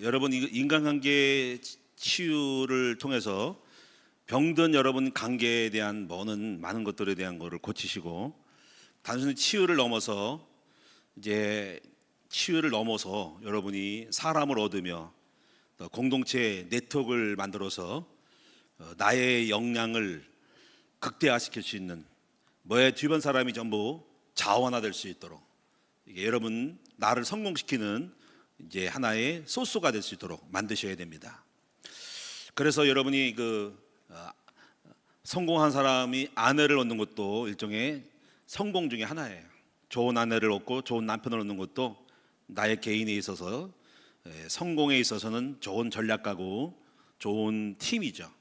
여러분 인간관계 치유를 통해서 병든 여러분 관계에 대한 많은 것들에 대한 거를 고치시고, 단순히 치유를 넘어서 여러분이 사람을 얻으며 공동체 네트워크를 만들어서 나의 역량을 극대화시킬 수 있는, 너의 주변 사람이 전부 자원화될 수 있도록, 이게 여러분 나를 성공시키는 하나의 소스가 될 수 있도록 만드셔야 됩니다. 그래서 여러분이 성공한 사람이 아내를 얻는 것도 일종의 성공 중에 하나예요. 좋은 아내를 얻고 좋은 남편을 얻는 것도 나의 개인에 있어서 성공에 있어서는 좋은 전략가고 좋은 팀이죠.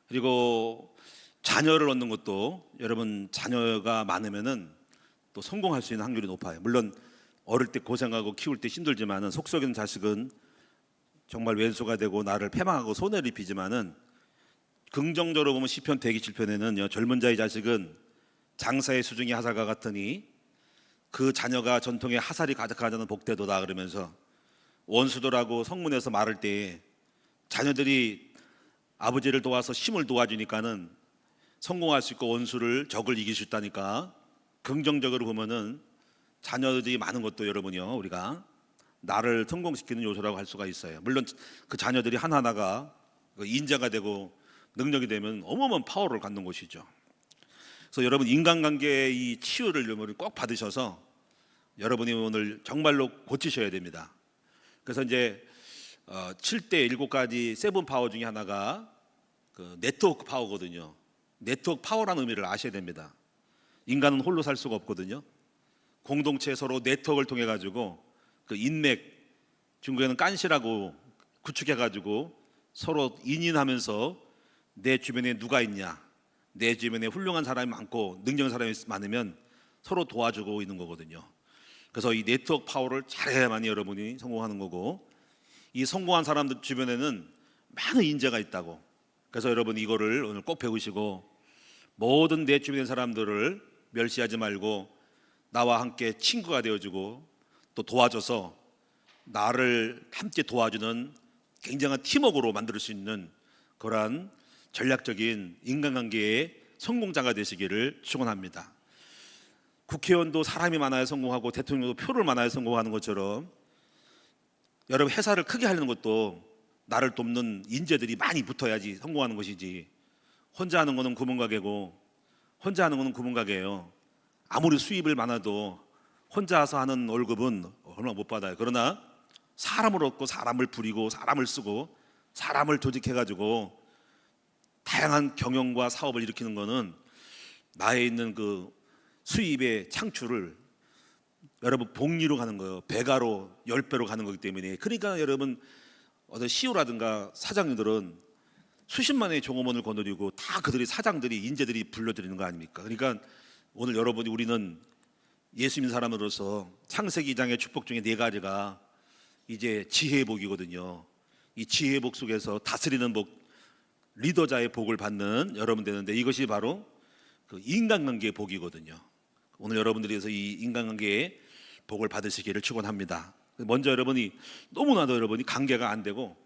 그리고 자녀를 얻는 것도, 여러분 자녀가 많으면은 또 성공할 수 있는 확률이 높아요. 물론 어릴 때 고생하고 키울 때 힘들지만은 속썩이는 자식은 정말 왼수가 되고 나를 패망하고 손해를 입히지만은, 긍정적으로 보면 시편 127편에는 젊은 자의 자식은 장사의 수중에 하살과 같으니 그 자녀가 전통의 하살이 가득하다는 복되도다, 그러면서 원수들하고 성문에서 말할 때 자녀들이 아버지를 도와서 힘을 도와주니까는 성공할 수 있고 원수를 적을 이길 수 있다니까, 긍정적으로 보면은 자녀들이 많은 것도 여러분이요, 우리가 나를 성공시키는 요소라고 할 수가 있어요. 물론 그 자녀들이 하나하나가 인자가 되고 능력이 되면 어마어마한 파워를 갖는 것이죠. 그래서 여러분 인간관계의 이 치유를 여러분이 꼭 받으셔서 여러분이 오늘 정말로 고치셔야 됩니다. 그래서 7대 7가지 세븐 파워 중에 하나가 네트워크 파워거든요. 네트워크 파워라는 의미를 아셔야 됩니다. 인간은 홀로 살 수가 없거든요. 공동체 서로 네트워크를 통해 가지고 인맥, 중국에는 깐시라고 구축해 가지고 서로 인인하면서 내 주변에 누가 있냐, 내 주변에 훌륭한 사람이 많고 능력한 사람이 많으면 서로 도와주고 있는 거거든요. 그래서 이 네트워크 파워를 잘해야만이 여러분이 성공하는 거고, 이 성공한 사람들 주변에는 많은 인재가 있다고. 그래서 여러분 이거를 오늘 꼭 배우시고, 모든 내 주변의 사람들을 멸시하지 말고 나와 함께 친구가 되어주고 또 도와줘서 나를 함께 도와주는 굉장한 팀워크로 만들 수 있는 그러한 전략적인 인간관계의 성공자가 되시기를 축원합니다. 국회의원도 사람이 많아야 성공하고 대통령도 표를 많아야 성공하는 것처럼, 여러분 회사를 크게 하려는 것도 나를 돕는 인재들이 많이 붙어야지 성공하는 것이지, 혼자 하는 거는 구멍가게고, 혼자 하는 거는 구멍가게예요. 아무리 수입을 많아도 혼자서 하는 월급은 얼마 못 받아요. 그러나 사람을 얻고 사람을 부리고 사람을 쓰고 사람을 조직해가지고 다양한 경영과 사업을 일으키는 거는 나에 있는 그 수입의 창출을 여러분 복리로 가는 거예요. 배가로 10배로 가는 거기 때문에. 그러니까 여러분 어떤 CEO라든가 사장님들은 수십만의 종업원을 거느리고 다 그들이 사장들이 인재들이 불러들이는 거 아닙니까? 그러니까 오늘 우리는 예수 믿는 사람으로서 창세기 2장의 축복 중에 4가지가 이제 지혜의 복이거든요. 이 지혜의 복 속에서 다스리는 복, 리더자의 복을 받는 여러분 되는데, 이것이 바로 그 인간관계의 복이거든요. 오늘 여러분들에서 이 인간관계의 복을 받으시기를 축원합니다. 먼저 너무나도 여러분이 관계가 안 되고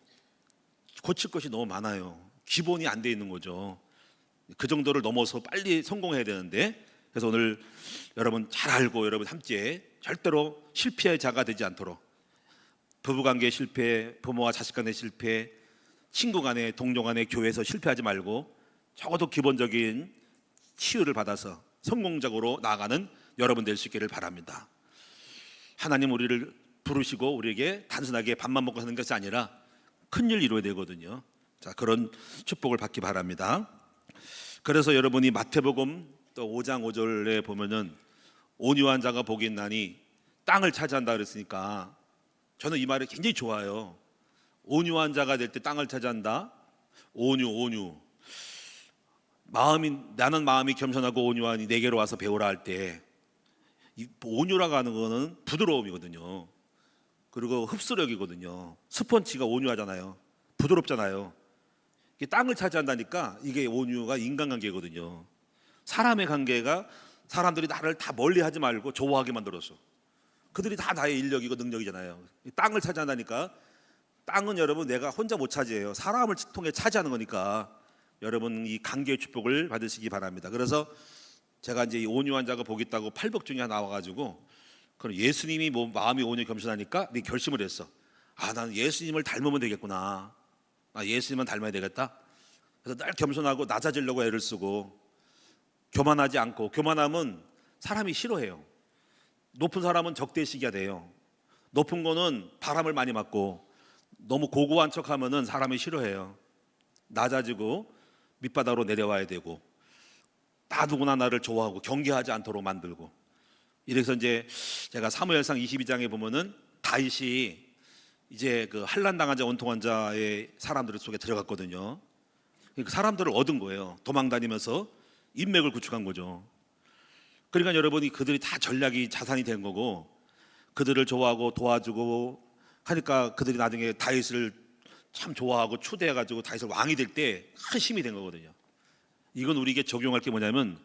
고칠 것이 너무 많아요. 기본이 안 돼 있는 거죠. 그 정도를 넘어서 빨리 성공해야 되는데, 그래서 오늘 여러분 잘 알고 여러분 함께 절대로 실패의 자가 되지 않도록, 부부관계 실패, 부모와 자식 간의 실패, 친구 간의, 동료 간의, 교회에서 실패하지 말고 적어도 기본적인 치유를 받아서 성공적으로 나아가는 여러분 될 수 있기를 바랍니다. 하나님 우리를 부르시고 우리에게 단순하게 밥만 먹고 사는 것이 아니라 큰일 이루어야 되거든요. 자, 그런 축복을 받기 바랍니다. 그래서 여러분이 마태복음 또 5장 5절에 보면은 온유한 자가 복이 있나니 땅을 차지한다 그랬으니까, 저는 이 말이 굉장히 좋아요. 온유한 자가 될 때 땅을 차지한다. 온유. 나는 마음이 겸손하고 온유하니 내게로 와서 배우라 할 때, 이 온유라고 하는 거는 부드러움이거든요. 그리고 흡수력이거든요. 스펀지가 온유하잖아요. 부드럽잖아요. 이게 땅을 차지한다니까, 이게 온유가 인간관계거든요. 사람의 관계가 사람들이 나를 다 멀리하지 말고 좋아하게 만들었어. 그들이 다 나의 인력이고 능력이잖아요. 땅을 차지한다니까 땅은 여러분 내가 혼자 못 차지해요. 사람을 통해 차지하는 거니까 여러분 이 관계의 축복을 받으시기 바랍니다. 그래서 제가 이제 이 온유한 자가 복이 있다고 팔복 중에 나와가지고 그럼 예수님이 뭐 마음이 온유 겸손하니까 네 결심을 했어. 아, 나는 예수님을 닮으면 되겠구나. 아, 예수님만 닮아야 되겠다. 그래서 늘 겸손하고 낮아지려고 애를 쓰고 교만하지 않고, 교만하면 사람이 싫어해요. 높은 사람은 적대시기가 돼요. 높은 거는 바람을 많이 맞고 너무 고고한 척하면은 사람이 싫어해요. 낮아지고 밑바닥으로 내려와야 되고 다 누구나 나를 좋아하고 경계하지 않도록 만들고. 이래서 이제 제가 사무엘상 22장에 보면은 다윗이 이제 그 환난 당한 자, 원통한 자의 사람들 속에 들어갔거든요. 그 사람들을 얻은 거예요. 도망다니면서 인맥을 구축한 거죠. 그러니까 여러분이 그들이 다 전략이 자산이 된 거고 그들을 좋아하고 도와주고 하니까 그들이 나중에 다윗을 참 좋아하고 추대해가지고 다윗을 왕이 될 때 큰 힘이 된 거거든요. 이건 우리에게 적용할 게 뭐냐면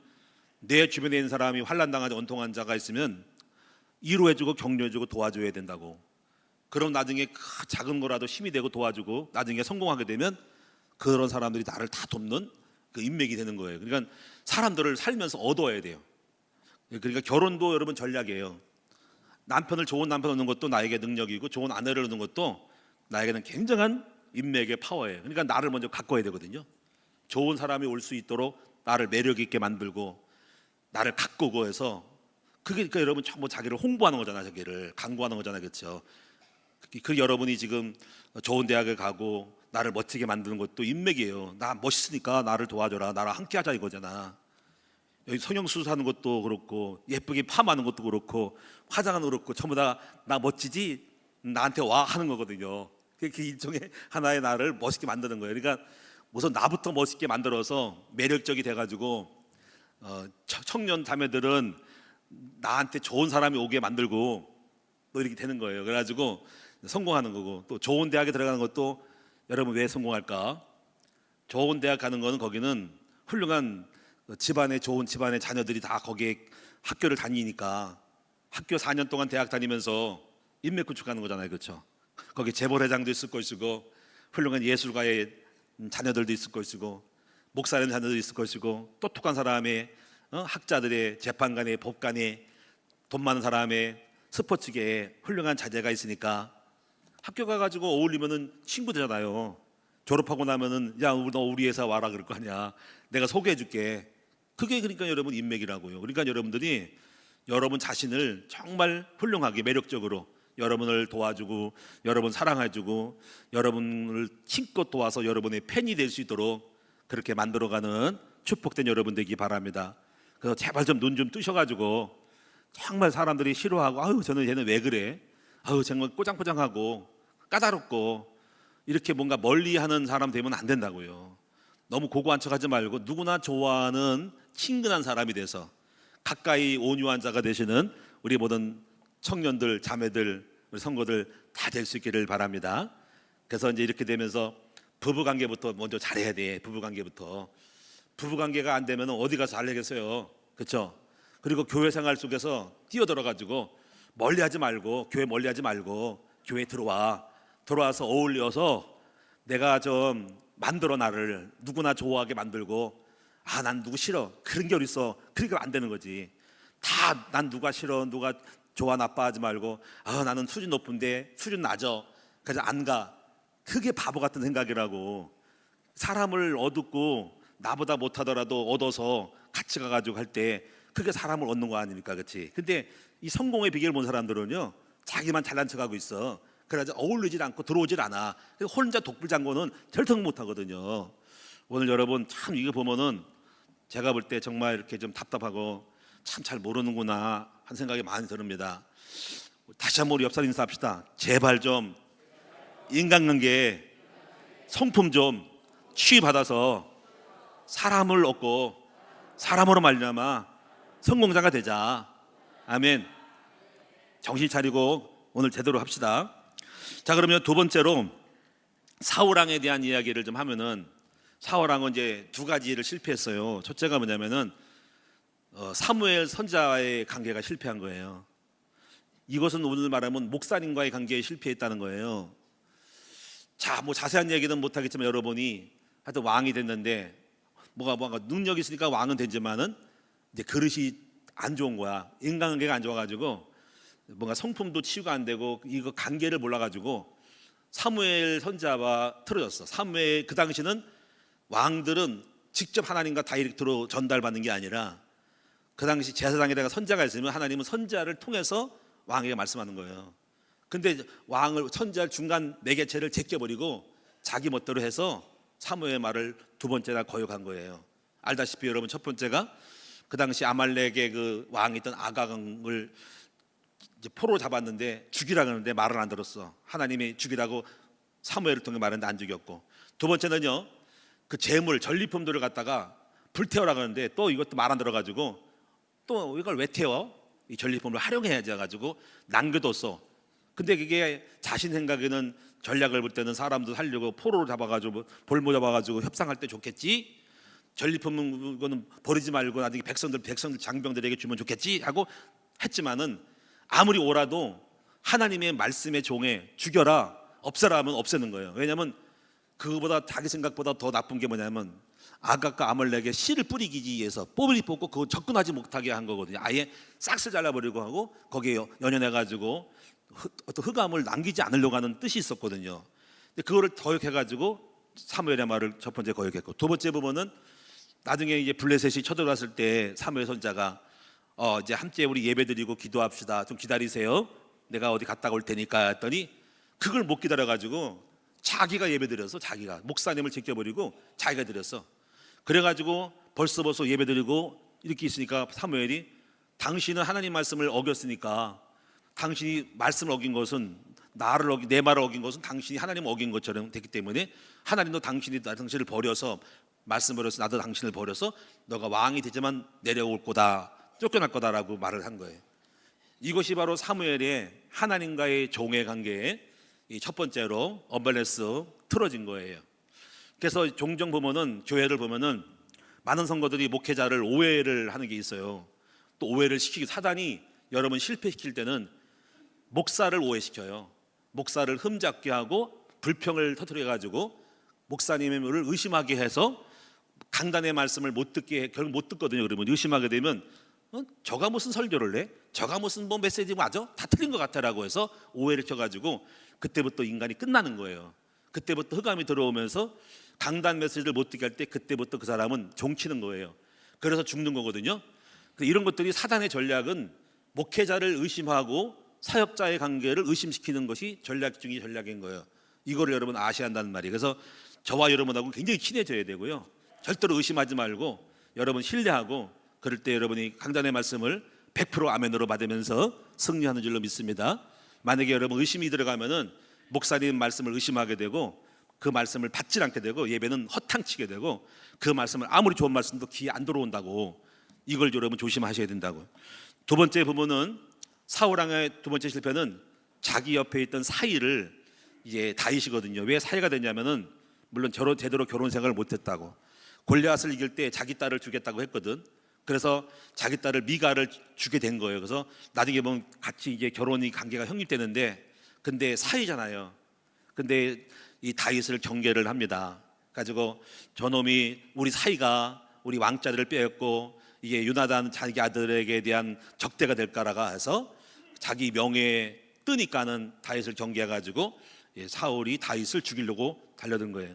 내 주변에 있는 사람이 환난 당한 원통한 자가 있으면 위로해주고 격려해주고 도와줘야 된다고. 그럼 나중에 작은 거라도 힘이 되고 도와주고 나중에 성공하게 되면 그런 사람들이 나를 다 돕는 그 인맥이 되는 거예요. 그러니까 사람들을 살면서 얻어야 돼요. 그러니까 결혼도 여러분 전략이에요. 남편을 좋은 남편 얻는 것도 나에게 능력이고 좋은 아내를 얻는 것도 나에게는 굉장한 인맥의 파워예요. 그러니까 나를 먼저 가꿔야 되거든요. 좋은 사람이 올 수 있도록 나를 매력 있게 만들고 나를 가꾸고 해서 그게 그러니까 여러분 전부 자기를 홍보하는 거잖아, 자기를 광고하는 거잖아, 그렇죠? 그 여러분이 지금 좋은 대학을 가고 나를 멋지게 만드는 것도 인맥이에요. 나 멋있으니까 나를 도와줘라, 나랑 함께하자 이거잖아. 여기 성형수술하는 것도 그렇고 예쁘게 팜하는 것도 그렇고 화장하는 것도 그렇고 전부 다 나 멋지지 나한테 와 하는 거거든요. 그게 일종의 하나의 나를 멋있게 만드는 거예요. 그러니까 우선 나부터 멋있게 만들어서 매력적이 돼가지고 청년 자매들은 나한테 좋은 사람이 오게 만들고 또 이렇게 되는 거예요. 그래가지고 성공하는 거고 또 좋은 대학에 들어가는 것도 여러분 왜 성공할까? 좋은 대학 가는 거는 거기는 훌륭한 집안의 좋은 집안의 자녀들이 다 거기에 학교를 다니니까 학교 4년 동안 대학 다니면서 인맥 구축하는 거잖아요, 그렇죠? 거기 재벌회장도 있을 것이고 훌륭한 예술가의 자녀들도 있을 것이고 목사님 자녀들도 있을 것이고 똑똑한 사람의 학자들의 재판관의 법관의 돈 많은 사람의 스포츠계에 훌륭한 자제가 있으니까 학교 가가지고 어울리면은 친구 되잖아요. 졸업하고 나면은 야, 너 우리 회사 와라 그럴 거 아니야. 내가 소개해줄게. 그게 그러니까 여러분 인맥이라고요. 그러니까 여러분들이 여러분 자신을 정말 훌륭하게 매력적으로 여러분을 도와주고 여러분 사랑해주고 여러분을 힘껏 도와서 여러분의 팬이 될 수 있도록 그렇게 만들어가는 축복된 여러분 되기 바랍니다. 그래서 제발 좀 눈 좀 뜨셔가지고 정말 사람들이 싫어하고 아유 저는 얘는 왜 그래? 아유 정말 꼬장꼬장하고 까다롭고 이렇게 뭔가 멀리하는 사람 되면 안 된다고요. 너무 고고한 척하지 말고 누구나 좋아하는 친근한 사람이 돼서 가까이 온유한 자가 되시는 우리 모든 청년들, 자매들, 우리 성도들 다 될 수 있기를 바랍니다. 그래서 이제 이렇게 되면서 부부 관계부터 먼저 잘해야 돼. 부부 관계부터. 부부 관계가 안 되면 어디 가서 잘하겠어요, 그렇죠? 그리고 교회 생활 속에서 뛰어들어 가지고 멀리하지 말고 교회 멀리하지 말고 교회 들어와서 어울려서 내가 좀 만들어 나를 누구나 좋아하게 만들고 아, 난 누구 싫어 그런 게 어딨어. 그러니까 안 되는 거지. 다 난 누가 싫어 누가 좋아 나빠하지 말고 아, 나는 수준 높은데 수준 낮아 그래서 안 가. 그게 바보 같은 생각이라고. 사람을 얻고 나보다 못하더라도 얻어서 같이 가가지고 할 때 그게 사람을 얻는 거 아닙니까, 그렇지? 근데 이 성공의 비결을 본 사람들은요 자기만 잘난 척하고 있어. 그래서 어울리질 않고 들어오질 않아. 혼자 독불장군은 절대 못하거든요. 오늘 여러분 참 이거 보면은 제가 볼 때 정말 이렇게 좀 답답하고 참 잘 모르는구나 한 생각이 많이 듭니다. 다시 한번 우리 옆사람 인사합시다. 제발 좀 인간관계 성품 좀 취급받아서 사람을 얻고 사람으로 말미암아 성공자가 되자. 아멘. 정신 차리고 오늘 제대로 합시다. 자, 그러면 두 번째로 사울왕에 대한 이야기를 좀 하면은 사울왕은 이제 두 가지를 실패했어요. 첫째가 뭐냐면은 사무엘 선지자와의 관계가 실패한 거예요. 이것은 오늘 말하면 목사님과의 관계에 실패했다는 거예요. 자, 뭐 자세한 얘기는 못하겠지만 여러분이 하여튼 왕이 됐는데 뭔가 능력이 있으니까 왕은 되지만은 이제 그릇이 안 좋은 거야. 인간관계가 안 좋아가지고 뭔가 성품도 치유가 안 되고 이거 관계를 몰라가지고 사무엘 선지자와 틀어졌어. 사무엘 그 당시는 왕들은 직접 하나님과 다이렉트로 전달받는 게 아니라 그 당시 제사장에다가 선지자가 있으면 하나님은 선지자를 통해서 왕에게 말씀하는 거예요. 근데 왕을 선지자를 중간 매개체를 제껴버리고 자기 멋대로 해서 사무엘의 말을 두 번째나 거역한 거예요. 알다시피 여러분 첫 번째가 그 당시 아말렉의 그 왕이 있던 아각을 이제 포로 잡았는데 죽이라 그러는데 말을 안 들었어. 하나님이 죽이라고 사무엘을 통해 말했는데 안 죽였고, 두 번째는요 그 재물 전리품들을 갖다가 불태워라 그러는데 또 이것도 말 안 들어가지고 또 이걸 왜 태워? 이 전리품을 활용해야지 해가지고 남겨뒀어. 근데 그게 자신 생각에는 전략을 볼 때는 사람도 살려고 포로로 잡아가지고 볼모 잡아가지고 협상할 때 좋겠지. 전리품은 그거는 버리지 말고 나중에 백성들 장병들에게 주면 좋겠지 하고 했지만은 아무리 오라도 하나님의 말씀의 종에 죽여라 없애라 하면 없애는 거예요. 왜냐하면 그거보다 자기 생각보다 더 나쁜 게 뭐냐면 아각과 아말렉의 씨를 뿌리기 위해서 뽑으리 뽑고 그거 접근하지 못하게 한 거거든요. 아예 싹을 잘라버리고 하고 거기에 연연해가지고 어떤 흑암을 남기지 않으려고 하는 뜻이 있었거든요. 근데 그거를 거역해가지고 사무엘의 말을 첫 번째 거역했고, 두 번째 부분은 나중에 이제 블레셋이 쳐들어왔을 때 사무엘 선지자가 이제 함께 우리 예배드리고 기도합시다. 좀 기다리세요. 내가 어디 갔다 올 테니까 했더니 그걸 못 기다려가지고 자기가 예배드려서 자기가 목사님을 제껴버리고 자기가 드렸어. 그래가지고 벌써 예배드리고 이렇게 있으니까 사무엘이 당신은 하나님 말씀을 어겼으니까 당신이 말씀을 어긴 것은 내 말을 어긴 것은 당신이 하나님을 어긴 것처럼 됐기 때문에 하나님도 당신을 버려서 말씀을 버려서 나도 당신을 버려서 너가 왕이 되지만 내려올 거다, 쫓겨날 거다라고 말을 한 거예요. 이것이 바로 사무엘의 하나님과의 종의 관계의 첫 번째로 언밸런스 틀어진 거예요. 그래서 종종 보면은 교회를 보면은 많은 성도들이 목회자를 오해를 하는 게 있어요. 또 오해를 시키고 사단이 여러분 실패시킬 때는 목사를 오해시켜요. 목사를 흠잡게 하고 불평을 터뜨려 가지고 목사님을 의심하게 해서 강단의 말씀을 못 듣게 결국 못 듣거든요. 그러면 의심하게 되면 저가 무슨 설교를 해? 저가 무슨 메시지 맞아? 다 틀린 것 같아라고 해서 오해를 켜가지고 그때부터 인간이 끝나는 거예요. 그때부터 흑암이 들어오면서 강단 메시지를 못 듣게 할 때 그때부터 그 사람은 종치는 거예요. 그래서 죽는 거거든요. 이런 것들이 사단의 전략은 목회자를 의심하고 사역자의 관계를 의심시키는 것이 전략 중의 전략인 거예요. 이거를 여러분 아셔야 한다는 말이에요. 그래서 저와 여러분하고 굉장히 친해져야 되고요. 절대로 의심하지 말고 여러분 신뢰하고 그럴 때 여러분이 강단의 말씀을 100% 아멘으로 받으면서 승리하는 줄로 믿습니다. 만약에 여러분 의심이 들어가면은 목사님 말씀을 의심하게 되고 그 말씀을 받지 않게 되고 예배는 허탕치게 되고 그 말씀을 아무리 좋은 말씀도 귀에 안 들어온다고, 이걸 여러분 조심하셔야 된다고. 두 번째 부분은 사울왕의 두 번째 실패는 자기 옆에 있던 사이를 이제 다윗이거든요. 왜 사이가 됐냐면은 물론 제대로 결혼 생활을 못했다고. 골리앗을 이길 때 자기 딸을 주겠다고 했거든. 그래서 자기 딸을 미가를 주게 된 거예요. 그래서 나중에 보면 같이 이제 결혼이 관계가 형성되는데 근데 사이잖아요. 근데 이 다윗을 경계를 합니다. 가지고 저놈이 우리 사이가 우리 왕자들을 빼앗고 이게 요나단 자기 아들에게 대한 적대가 될까라가 해서 자기 명예에 뜨니까는 다윗을 경계해가지고 사울이 다윗을 죽이려고 달려든 거예요.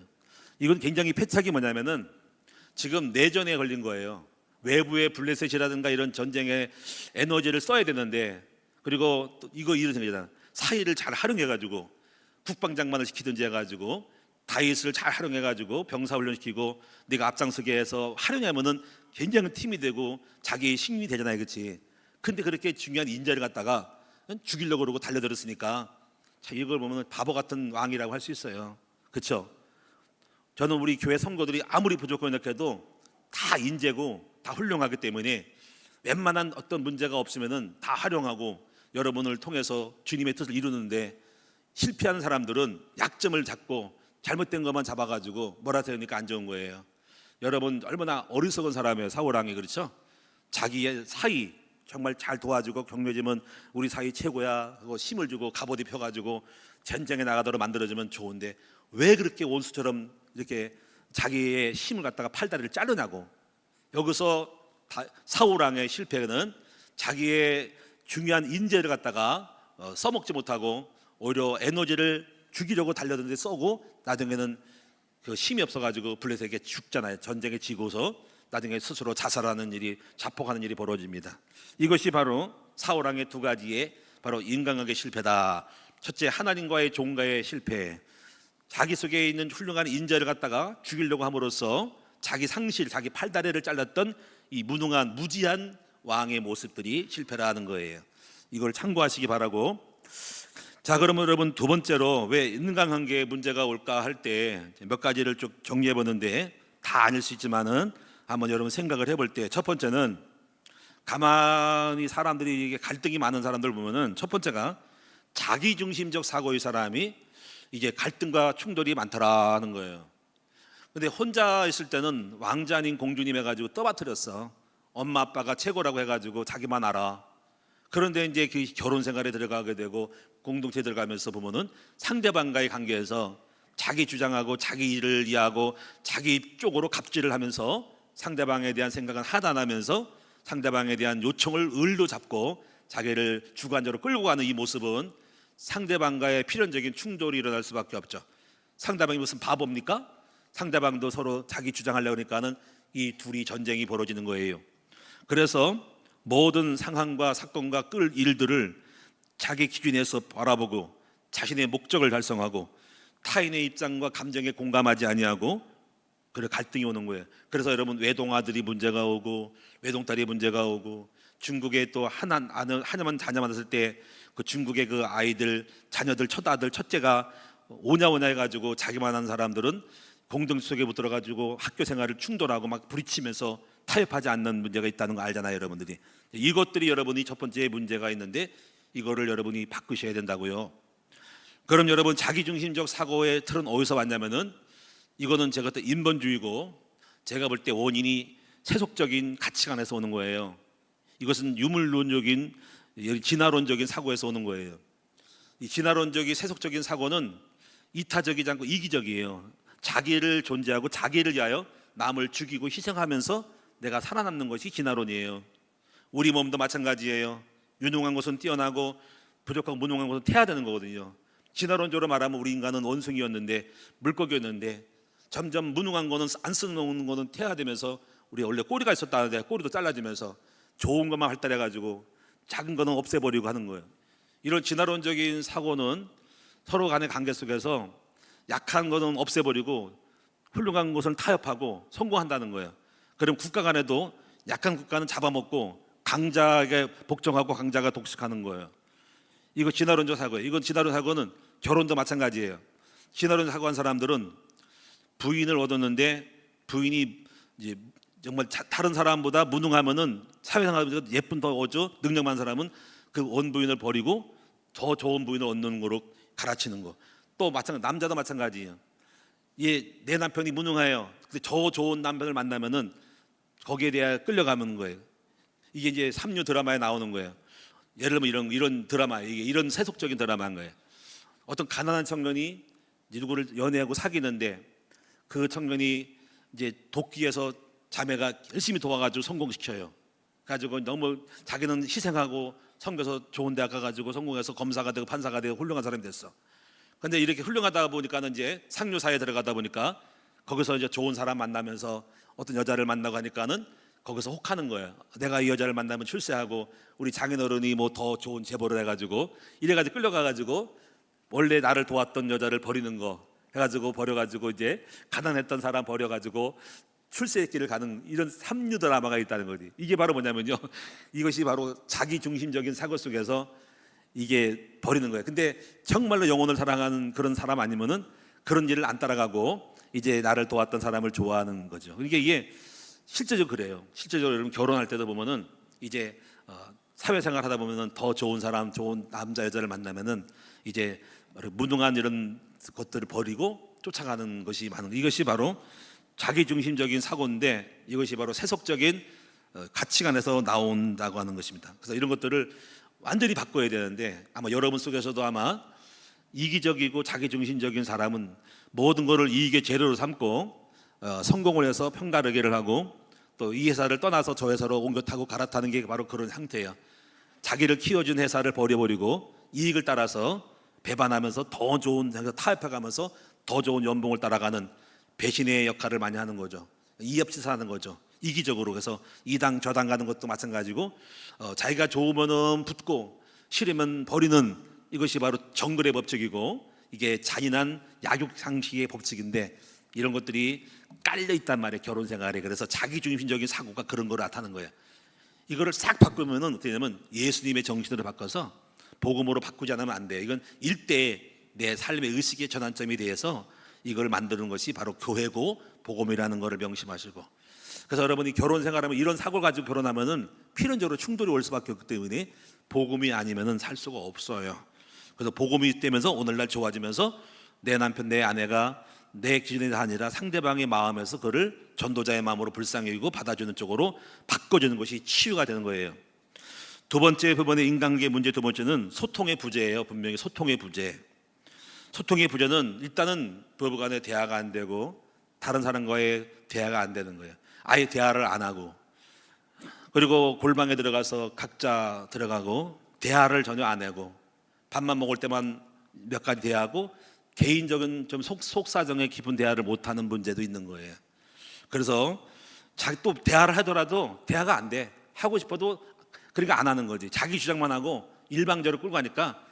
이건 굉장히 패착이 뭐냐면은 지금 내전에 걸린 거예요. 외부의 블레셋이라든가 이런 전쟁에 에너지를 써야 되는데, 그리고 또 이런 생각이잖아. 사이를 잘 활용해가지고 국방장관을 시키든지 해가지고 다윗을 잘 활용해가지고 병사훈련시키고 네가 앞장서게 해서 활용하면은 굉장히 팀이 되고 자기 신이 되잖아요, 그렇지? 근데 그렇게 중요한 인재를 갖다가 죽이려고 그러고 달려들었으니까 자, 이걸 보면 바보 같은 왕이라고 할 수 있어요, 그렇죠? 저는 우리 교회 성도들이 아무리 부족하게 생각해도 다 인재고 다 훌륭하기 때문에 웬만한 어떤 문제가 없으면은 다 활용하고 여러분을 통해서 주님의 뜻을 이루는데, 실패하는 사람들은 약점을 잡고 잘못된 것만 잡아가지고 뭐라 세우니까 안 좋은 거예요. 여러분 얼마나 어리석은 사람이에요, 사울왕이. 그렇죠? 자기의 사이, 정말 잘 도와주고 격려주면 우리 사이 최고야 하고 힘을 주고 갑옷 입혀가지고 전쟁에 나가도록 만들어주면 좋은데 왜 그렇게 원수처럼 이렇게 자기의 힘을 갖다가 팔다리를 자르냐고. 여기서 사울 왕의 실패는 자기의 중요한 인재를 갖다가 써먹지 못하고 오히려 에너지를 죽이려고 달려드는데 쏘고 나중에는 그 힘이 없어가지고 블레셋에게 죽잖아요. 전쟁에 지고서 나중에 스스로 자살하는 일이, 자폭하는 일이 벌어집니다. 이것이 바로 사울 왕의 두 가지의 바로 인간관계 실패다. 첫째, 하나님과의 종과의 실패. 자기 속에 있는 훌륭한 인재를 갖다가 죽이려고 함으로써 자기 상실, 자기 팔다리를 잘랐던 이 무능한 무지한 왕의 모습들이 실패라는 거예요. 이걸 참고하시기 바라고. 자, 그러면 여러분 두 번째로 왜 인간관계에 문제가 올까 할 때 몇 가지를 쭉 정리해 보는데 다 아닐 수 있지만은 한번 여러분 생각을 해볼 때 첫 번째는 가만히 사람들이 이게 갈등이 많은 사람들 보면은 첫 번째가 자기중심적 사고의 사람이 이게 갈등과 충돌이 많더라는 거예요. 근데 혼자 있을 때는 왕자님 공주님 해가지고 떠받들였어. 엄마 아빠가 최고라고 해가지고 자기만 알아. 그런데 이제 그 결혼 생활에 들어가게 되고 공동체에 들어가면서 보면은 상대방과의 관계에서 자기 주장하고 자기 일을 이해하고 자기 쪽으로 갑질을 하면서 상대방에 대한 생각은 하나도 안 하면서 상대방에 대한 요청을 을로 잡고 자기를 주관적으로 끌고 가는 이 모습은 상대방과의 필연적인 충돌이 일어날 수밖에 없죠. 상대방이 무슨 바보입니까? 상대방도 서로 자기 주장하려고 하니까는 이 둘이 전쟁이 벌어지는 거예요. 그래서 모든 상황과 사건과 끌 일들을 자기 기준에서 바라보고 자신의 목적을 달성하고 타인의 입장과 감정에 공감하지 아니하고 그래 갈등이 오는 거예요. 그래서 여러분 외동아들이 문제가 오고 외동딸이 문제가 오고 중국에 또 하나만 자녀 만났을 때 그 중국의 그 아이들 자녀들 첫 아들 첫째가 오냐 해가지고 자기만 한 사람들은 공동체 속에 못 들어가지고 학교 생활을 충돌하고 막 부딪히면서 타협하지 않는 문제가 있다는 거 알잖아요, 여러분들이. 이것들이 여러분이 첫 번째 문제가 있는데 이거를 여러분이 바꾸셔야 된다고요. 그럼 여러분 자기중심적 사고의 틀은 어디서 왔냐면은 이거는 제가 또 인본주의고 제가 볼 때 원인이 세속적인 가치관에서 오는 거예요. 이것은 유물론적인 진화론적인 사고에서 오는 거예요. 이 진화론적인 세속적인 사고는 이타적이지 않고 이기적이에요. 자기를 존재하고 자기를 위하여 남을 죽이고 희생하면서 내가 살아남는 것이 진화론이에요. 우리 몸도 마찬가지예요. 유능한 것은 뛰어나고 부족하고 무능한 것은 태아되는 거거든요. 진화론적으로 말하면 우리 인간은 원숭이였는데 물고기였는데 점점 무능한 거는 안 쓰는 거는 태아되면서 우리 원래 꼬리가 있었다는데 꼬리도 잘라지면서 좋은 것만 발달해가지고 작은 거는 없애버리고 하는 거예요. 이런 진화론적인 사고는 서로 간의 관계 속에서 약한 거는 없애버리고 훌륭한 것을 타협하고 성공한다는 거예요. 그럼 국가 간에도 약한 국가는 잡아먹고 강자에게 복종하고 강자가 독식하는 거예요. 이거 진화론적 사고예요. 이건 진화론 사고는 결혼도 마찬가지예요. 진화론 사고한 사람들은 부인을 얻었는데 부인이 이제 정말 다른 사람보다 무능하면은 사회생활에서 예쁜 더 얻죠. 능력 많은 사람은 그 원부인을 버리고 더 좋은 부인을 얻는 거로 갈아치는 거. 또 마찬가지 남자도 마찬가지예요. 내 남편이 무능해요. 근데 저 좋은 남편을 만나면은 거기에 대해 끌려가는 거예요. 이게 이제 삼류 드라마에 나오는 거예요. 예를 들면 이런 드라마, 이런 세속적인 드라마인 거예요. 어떤 가난한 청년이 누구를 연애하고 사귀는데 그 청년이 이제 돕기에서 자매가 열심히 도와가지고 성공시켜요. 가지고 너무 자기는 희생하고 섬겨서 좋은 대학 가가지고 성공해서 검사가 되고 판사가 되고 훌륭한 사람이 됐어. 근데 이렇게 훌륭하다 보니까는 이제 상류 사회에 들어가다 보니까 거기서 이제 좋은 사람 만나면서 어떤 여자를 만나고 하니까는 거기서 혹하는 거예요. 내가 이 여자를 만나면 출세하고 우리 장인어른이 뭐 더 좋은 제보를 해가지고 이래가지고 끌려가가지고 원래 나를 도왔던 여자를 버리는 거 해가지고 버려가지고 이제 가난했던 사람 버려가지고 출세의 길을 가는 이런 삼류 드라마가 있다는 거지. 이게 바로 뭐냐면요. 이것이 바로 자기중심적인 사고 속에서 이게 버리는 거예요. 근데 정말로 영혼을 사랑하는 그런 사람 아니면은 그런 일을 안 따라가고 이제 나를 도왔던 사람을 좋아하는 거죠. 이게 실제적으로 그래요. 실제적으로 여러분 결혼할 때도 보면은 이제 사회생활 하다 보면은 더 좋은 사람, 좋은 남자 여자를 만나면은 이제 무능한 이런 것들을 버리고 쫓아가는 것이 많은 이것이 바로 자기중심적인 사고인데 이것이 바로 세속적인 가치관에서 나온다고 하는 것입니다. 그래서 이런 것들을 완전히 바꿔야 되는데 아마 여러분 속에서도 아마 이기적이고 자기중심적인 사람은 모든 것을 이익의 재료로 삼고 성공을 해서 편가르기를 하고 또 이 회사를 떠나서 저 회사로 옮겨 타고 갈아타는 게 바로 그런 형태예요. 자기를 키워준 회사를 버려버리고 이익을 따라서 배반하면서 더 좋은 타협해가면서 더 좋은 연봉을 따라가는 배신의 역할을 많이 하는 거죠. 이합지사하는 거죠. 이기적으로. 그래서 이 당 저 당 가는 것도 마찬가지고 자기가 좋으면은 붙고 싫으면 버리는 이것이 바로 정글의 법칙이고 이게 잔인한 약육상식의 법칙인데 이런 것들이 깔려 있단 말이에요. 결혼 생활에. 그래서 자기중심적인 사고가 그런 걸 나타나는 거예요. 이거를 싹 바꾸면은 어떻게 되냐면 예수님의 정신으로 바꿔서 복음으로 바꾸지 않으면 안 돼요. 이건 일대의 내 삶의 의식의 전환점이 돼서 이걸 만드는 것이 바로 교회고 복음이라는 것을 명심하시고, 그래서 여러분이 결혼 생활하면 이런 사고를 가지고 결혼하면은 필연적으로 충돌이 올 수밖에 없기 때문에 복음이 아니면은 살 수가 없어요. 그래서 복음이 되면서 오늘날 좋아지면서 내 남편 내 아내가 내 기준이 아니라 상대방의 마음에서 그를 전도자의 마음으로 불쌍히 여기고 받아주는 쪽으로 바꿔주는 것이 치유가 되는 거예요. 두 번째 부분의 인간관계 문제, 두 번째는 소통의 부재예요. 분명히 소통의 부재. 소통의 부재는 일단은 부부간의 대화가 안 되고 다른 사람과의 대화가 안 되는 거예요. 아예 대화를 안 하고, 그리고 골방에 들어가서 각자 들어가고 대화를 전혀 안 하고 밥만 먹을 때만 몇 가지 대화하고 개인적인 좀 속사정의 깊은 대화를 못하는 문제도 있는 거예요. 그래서 자기 또 대화를 하더라도 대화가 안 돼. 하고 싶어도 그러니까 안 하는 거지. 자기 주장만 하고 일방적으로 끌고 가니까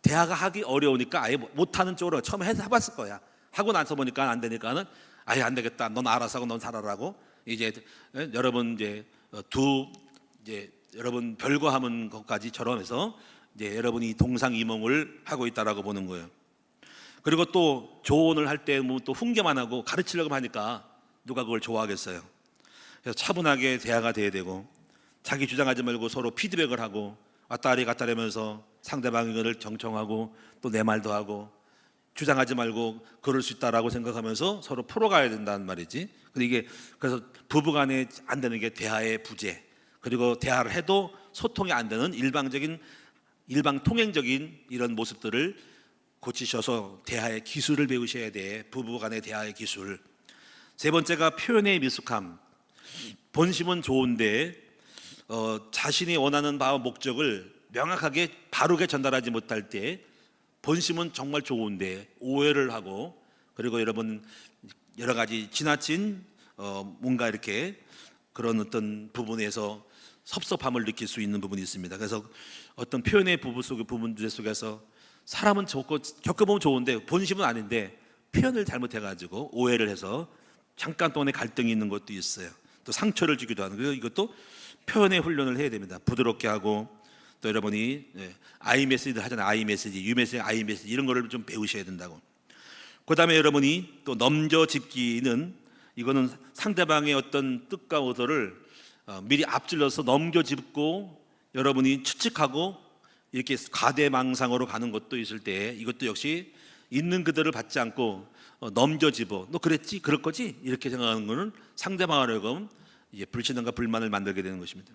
대화가 하기 어려우니까 아예 못하는 쪽으로 처음에 해봤을 거야. 하고 나서 보니까 안 되니까는 아예 안 되겠다. 넌 알아서 하고 넌 살아라고 이제 여러분 이제 여러분 별거 하는 것까지처럼 해서 이제 여러분이 동상이몽을 하고 있다라고 보는 거예요. 그리고 또 조언을 할 때 뭐 또 훈계만 하고 가르치려고 하니까 누가 그걸 좋아하겠어요. 그래서 차분하게 대화가 돼야 되고 자기 주장하지 말고 서로 피드백을 하고 왔다리 갔다리 하면서 상대방의 것을 경청하고 또 내 말도 하고 주장하지 말고 그럴 수 있다라고 생각하면서 서로 풀어가야 된다는 말이지. 근데 이게 그래서 부부간에 안 되는 게 대화의 부재, 그리고 대화를 해도 소통이 안 되는 일방통행적인 이런 모습들을 고치셔서 대화의 기술을 배우셔야 돼. 부부간의 대화의 기술. 세 번째가 표현의 미숙함. 본심은 좋은데 자신이 원하는 바와 목적을 명확하게 바르게 전달하지 못할 때 본심은 정말 좋은데 오해를 하고, 그리고 여러분 여러 가지 지나친 뭔가 이렇게 그런 어떤 부분에서 섭섭함을 느낄 수 있는 부분이 있습니다. 그래서 어떤 표현의 부분 속에서 사람은 겪어보면 좋은데 본심은 아닌데 표현을 잘못해가지고 오해를 해서 잠깐 동안의 갈등이 있는 것도 있어요. 또 상처를 주기도 하는 거예요. 이것도 표현의 훈련을 해야 됩니다. 부드럽게 하고, 또 여러분이 아이 메시지를 하잖아요. 아이 메시지, 유 메시지, 아이 메시지 이런 거를 좀 배우셔야 된다고. 그 다음에 여러분이 또 넘겨짚기는, 이거는 상대방의 어떤 뜻과 의도를 미리 앞질러서 넘겨짚고 여러분이 추측하고 이렇게 과대망상으로 가는 것도 있을 때 이것도 역시 있는 그대를 받지 않고 넘겨짚어. 너 그랬지? 그럴 거지? 이렇게 생각하는 것은 상대방하려고 이제 불신앙과 불만을 만들게 되는 것입니다.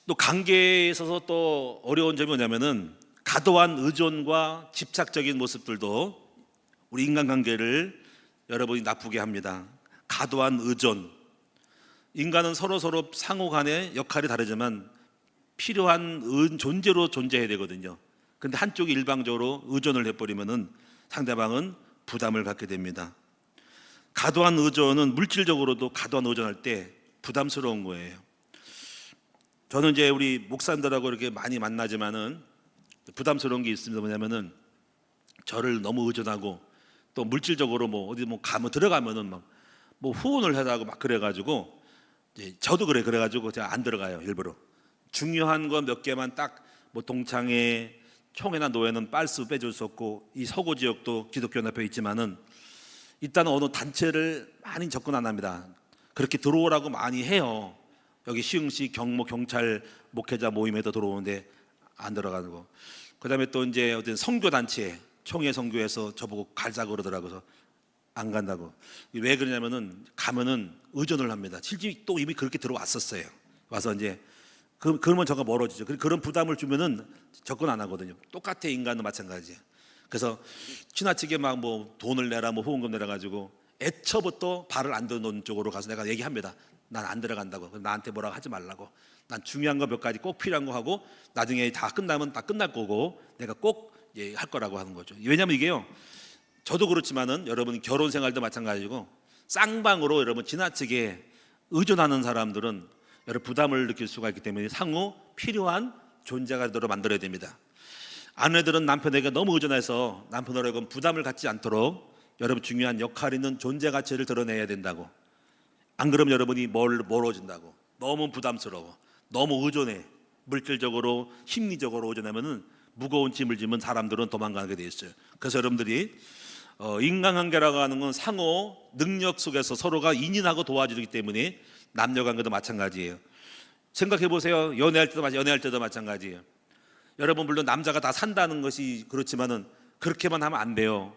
또 관계에 있어서 또 어려운 점이 뭐냐면은 과도한 의존과 집착적인 모습들도 우리 인간관계를 여러분이 나쁘게 합니다. 과도한 의존. 인간은 서로 상호 간의 역할이 다르지만 필요한 존재로 존재해야 되거든요. 근데 한쪽이 일방적으로 의존을 해버리면은 상대방은 부담을 갖게 됩니다. 과도한 의존은 물질적으로도 과도한 의존할 때 부담스러운 거예요. 저는 이제 우리 목사님들하고 이렇게 많이 만나지만은 부담스러운 게 있습니다. 뭐냐면은 저를 너무 의존하고 또 물질적으로 뭐 어디 뭐 가면 들어가면은 막 뭐 후원을 해달라고 막 그래가지고 이제 저도 그래가지고 제가 안 들어가요. 일부러 중요한 거 몇 개만 딱 뭐 동창회 총회나 노회는 빨수 빼줄 수 없고 이 서구 지역도 기독교연합회 있지만은 일단 어느 단체를 많이 접근 안 합니다. 그렇게 들어오라고 많이 해요. 여기 시흥시 경모 경찰 목회자 모임에도 들어오는데 안 들어가고, 그다음에 또 이제 어떤 선교 단체 총회 선교에서 저보고 갈자 그러더라고요. 안 간다고. 왜 그러냐면은 가면은 의존을 합니다. 실제 또 이미 그렇게 들어왔었어요. 와서 이제 그러면 저가 멀어지죠. 그런 부담을 주면은 접근 안 하거든요. 똑같아, 인간도 마찬가지예요. 그래서 지나치게 막 뭐 돈을 내라, 뭐 후원금 내라 가지고 애초부터 발을 안 드는 쪽으로 가서 내가 얘기합니다. 난 안 들어간다고. 나한테 뭐라고 하지 말라고. 난 중요한 거 몇 가지 꼭 필요한 거 하고 나중에 다 끝나면 다 끝날 거고 내가 꼭 할 거라고 하는 거죠. 왜냐하면 이게요, 저도 그렇지만은 여러분 결혼 생활도 마찬가지고 쌍방으로 여러분 지나치게 의존하는 사람들은 여러 부담을 느낄 수가 있기 때문에 상호 필요한 존재가 되도록 만들어야 됩니다. 아내들은 남편에게 너무 의존해서 남편으로는 부담을 갖지 않도록 여러분 중요한 역할 있는 존재 가치를 드러내야 된다고. 안 그러면 여러분이 멀어진다고. 너무 부담스러워, 너무 의존해, 물질적으로 심리적으로 의존하면은 무거운 짐을 지면 사람들은 도망가게 돼 있어요. 그래서 여러분들이 인간관계라고 하는 건 상호 능력 속에서 서로가 인인하고 도와주기 때문에 남녀관계도 마찬가지예요. 생각해 보세요. 연애할 때도 마찬가지예요. 여러분 물론 남자가 다 산다는 것이 그렇지만은 그렇게만 하면 안 돼요.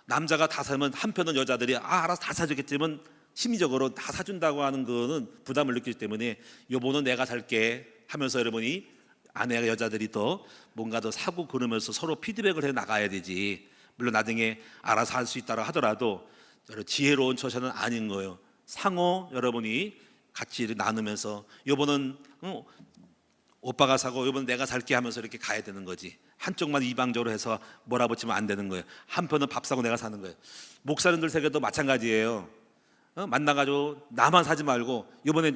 남자가 다 사면 한편은 여자들이 알아서 다 사주겠지만 심리적으로 다 사준다고 하는 거는 부담을 느끼기 때문에 요번은 내가 살게 하면서 여러분이 아내가 여자들이 더 뭔가 더 사고 그러면서 서로 피드백을 해 나가야 되지. 물론 나중에 알아서 할 수 있다고 하더라도 지혜로운 처사는 아닌 거예요. 상호 여러분이 같이 나누면서 요번은 오빠가 사고 요번은 내가 살게 하면서 이렇게 가야 되는 거지. 한쪽만 이방적으로 해서 몰아붙이면 안 되는 거예요. 한편은 밥 사고 내가 사는 거예요. 목사님들 세계도 마찬가지예요. 만나가지고 나만 사지 말고 요번에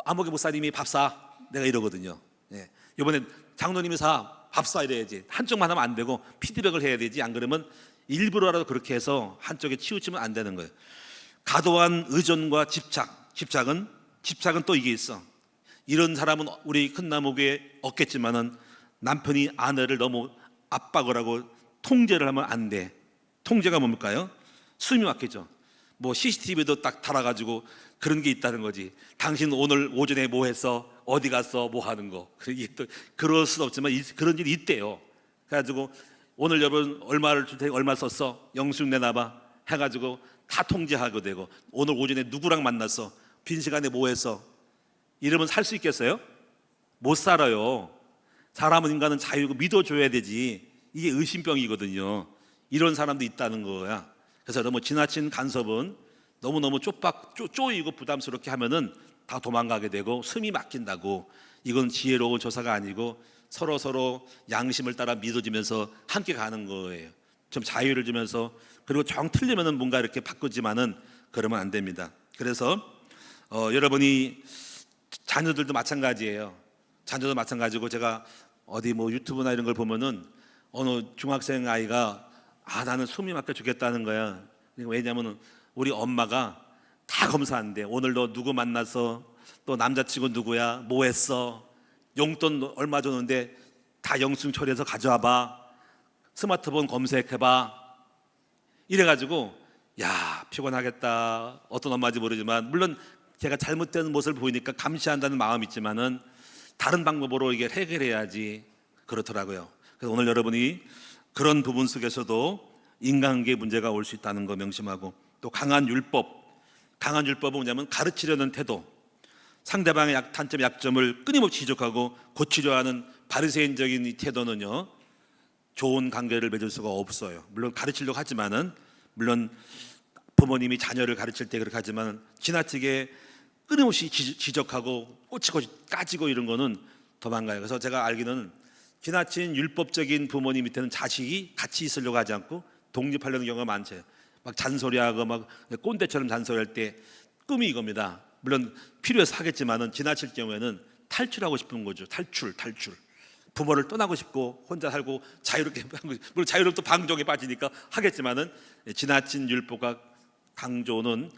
아무개 목사님이 밥 사, 내가 이러거든요. 요번에 장로님이 밥 사 이래야지. 한쪽만 하면 안 되고 피드백을 해야 되지. 안 그러면 일부러라도 그렇게 해서 한쪽에 치우치면 안 되는 거예요. 과도한 의존과 집착은 또 이게 있어. 이런 사람은 우리 큰 나무교에 없겠지만은 남편이 아내를 너무 압박을 하고 통제를 하면 안 돼. 통제가 뭡니까요? 숨이 막히죠. 뭐 CCTV도 딱 달아가지고 그런 게 있다는 거지. 당신 오늘 오전에 뭐 했어? 어디 갔어? 뭐 하는 거. 또 그럴 수는 없지만 그런 일이 있대요. 그래가지고 오늘 여러분 얼마를 줄 테니까 얼마 썼어? 영수증 내놔봐 해가지고 다 통제하게 되고, 오늘 오전에 누구랑 만났어? 빈 시간에 뭐 했어? 이러면 살 수 있겠어요? 못 살아요. 사람은, 인간은 자유고 믿어줘야 되지. 이게 의심병이거든요. 이런 사람도 있다는 거야. 그래서 너무 지나친 간섭은 너무너무 쪼이고 부담스럽게 하면은 다 도망가게 되고 숨이 막힌다고. 이건 지혜로운 조사가 아니고 서로 양심을 따라 믿어지면서 함께 가는 거예요. 좀 자유를 주면서, 그리고 정 틀리면은 뭔가 이렇게 바꾸지만은 그러면 안 됩니다. 그래서 여러분이 자녀들도 마찬가지예요. 자녀도 마찬가지고, 제가 어디 뭐 유튜브나 이런 걸 보면은 어느 중학생 아이가 나는 숨이 막혀 죽겠다는 거야. 왜냐하면 우리 엄마가 다 검사한대. 오늘 너 누구 만나서, 또 남자친구 누구야, 뭐 했어, 용돈 얼마 줬는데 다 영수증 처리해서 가져와봐, 스마트폰 검색해봐. 이래가지고 야, 피곤하겠다. 어떤 엄마인지 모르지만 물론 제가 잘못된 모습을 보이니까 감시한다는 마음이 있지만은 다른 방법으로 이게 해결해야지 그렇더라고요. 그래서 오늘 여러분이 그런 부분 속에서도 인간관계 문제가 올 수 있다는 거 명심하고, 또 강한 율법은 뭐냐면 가르치려는 태도, 상대방의 단점 약점을 끊임없이 지적하고 고치려 하는 바리새인적인 이 태도는요, 좋은 관계를 맺을 수가 없어요. 물론 가르치려고 하지만은, 물론 부모님이 자녀를 가르칠 때 그렇게 하지만 지나치게 끊임없이 지적하고 꼬치고 까지고 이런 거는 도망가요. 그래서 제가 알기는 지나친 율법적인 부모님 밑에는 자식이 같이 있으려고 하지 않고 독립하려는 경우가 많죠. 막 잔소리하고 막 꼰대처럼 잔소리할 때 꿈이 이겁니다. 물론 필요해서 하겠지만은 지나칠 경우에는 탈출하고 싶은 거죠. 탈출. 부모를 떠나고 싶고 혼자 살고 자유롭게, 물론 자유롭게 또 방종에 빠지니까 하겠지만은 지나친 율법과 강조는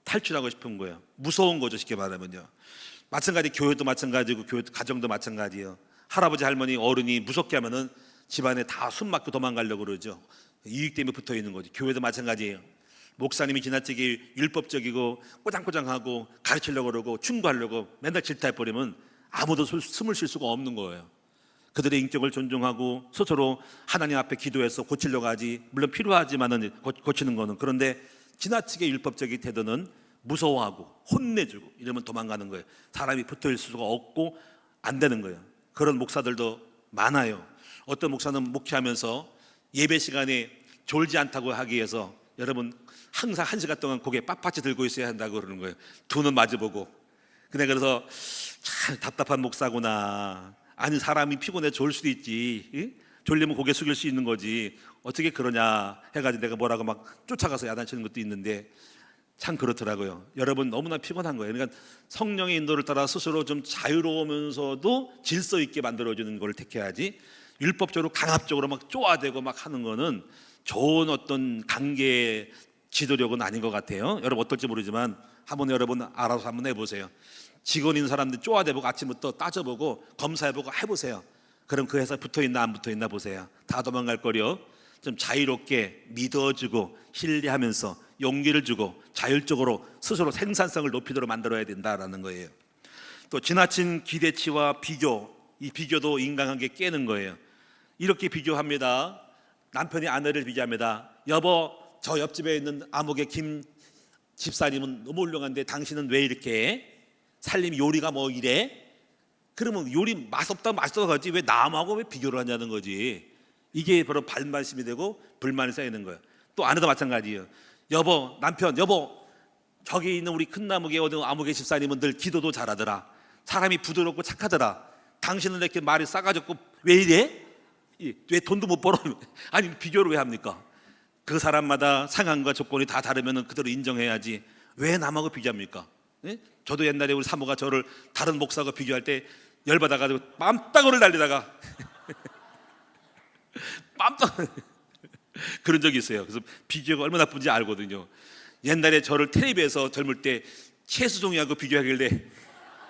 탈출하고 싶은 거예요. 무서운 거죠, 쉽게 말하면요. 마찬가지 교회도 마찬가지고 가정도 마찬가지예요. 할아버지 할머니 어른이 무섭게 하면은 집안에 다 숨 막고 도망가려고 그러죠. 이익 때문에 붙어 있는 거지. 교회도 마찬가지예요. 목사님이 지나치게 율법적이고 꼬장꼬장하고 가르치려고 그러고 충고하려고 맨날 질타해버리면 아무도 숨을 쉴 수가 없는 거예요. 그들의 인격을 존중하고 스스로 하나님 앞에 기도해서 고치려고 하지. 물론 필요하지만은 고치는 거는. 그런데 지나치게 율법적인 태도는 무서워하고 혼내주고 이러면 도망가는 거예요. 사람이 붙어있을 수가 없고 안 되는 거예요. 그런 목사들도 많아요. 어떤 목사는 목회하면서 예배 시간에 졸지 않다고 하기 위해서 여러분 항상 1시간 동안 고개 빳빳이 들고 있어야 한다고 그러는 거예요. 두 눈 마주보고. 근데 그래서 참 답답한 목사구나. 아니 사람이 피곤해 졸 수도 있지. 응? 졸리면 고개 숙일 수 있는 거지. 어떻게 그러냐 해가지고 내가 뭐라고 막 쫓아가서 야단치는 것도 있는데 참 그렇더라고요. 여러분 너무나 피곤한 거예요. 그러니까 성령의 인도를 따라 스스로 좀 자유로우면서도 질서 있게 만들어주는 걸 택해야지 율법적으로 강압적으로 막 쪼아대고 막 하는 거는 좋은 어떤 관계 지도력은 아닌 것 같아요. 여러분 어떨지 모르지만 한번 여러분 알아서 한번 해보세요. 직원인 사람들 쪼아대보고 아침부터 따져보고 검사해보고 해보세요. 그럼 그 회사 붙어있나 안 붙어있나 보세요. 다 도망갈 거려. 좀 자유롭게 믿어주고 신뢰하면서 용기를 주고 자율적으로 스스로 생산성을 높이도록 만들어야 된다라는 거예요. 또 지나친 기대치와 비교, 이 비교도 인간관계 깨는 거예요. 이렇게 비교합니다. 남편이 아내를 비교합니다. 여보, 저 옆집에 있는 아무개 김 집사님은 너무 훌륭한데 당신은 왜 이렇게 살림 요리가 뭐 이래? 그러면 요리 맛없다 맛있어 가지 왜 남하고 왜 비교를 하냐는 거지. 이게 바로 반발심이 되고 불만이 쌓이는 거예요. 또 아내도 마찬가지예요. 여보, 남편, 여보, 저기 있는 우리 큰 나무개 어디 아무개 집사님은 늘 기도도 잘하더라. 사람이 부드럽고 착하더라. 당신은 이렇게 말이 싸가지고 왜 이래? 왜 돈도 못 벌어? 아니 비교를 왜 합니까? 그 사람마다 상황과 조건이 다 다르면 그대로 인정해야지 왜 남하고 비교합니까? 네? 저도 옛날에 우리 사모가 저를 다른 목사하고 비교할 때 열받아가지고 뺨따구를 날리다가 뺨따구 그런 적이 있어요. 그래서 비교가 얼마나 나쁜지 알거든요. 옛날에 저를 텔레비에서 젊을 때 최수종이하고 비교하길래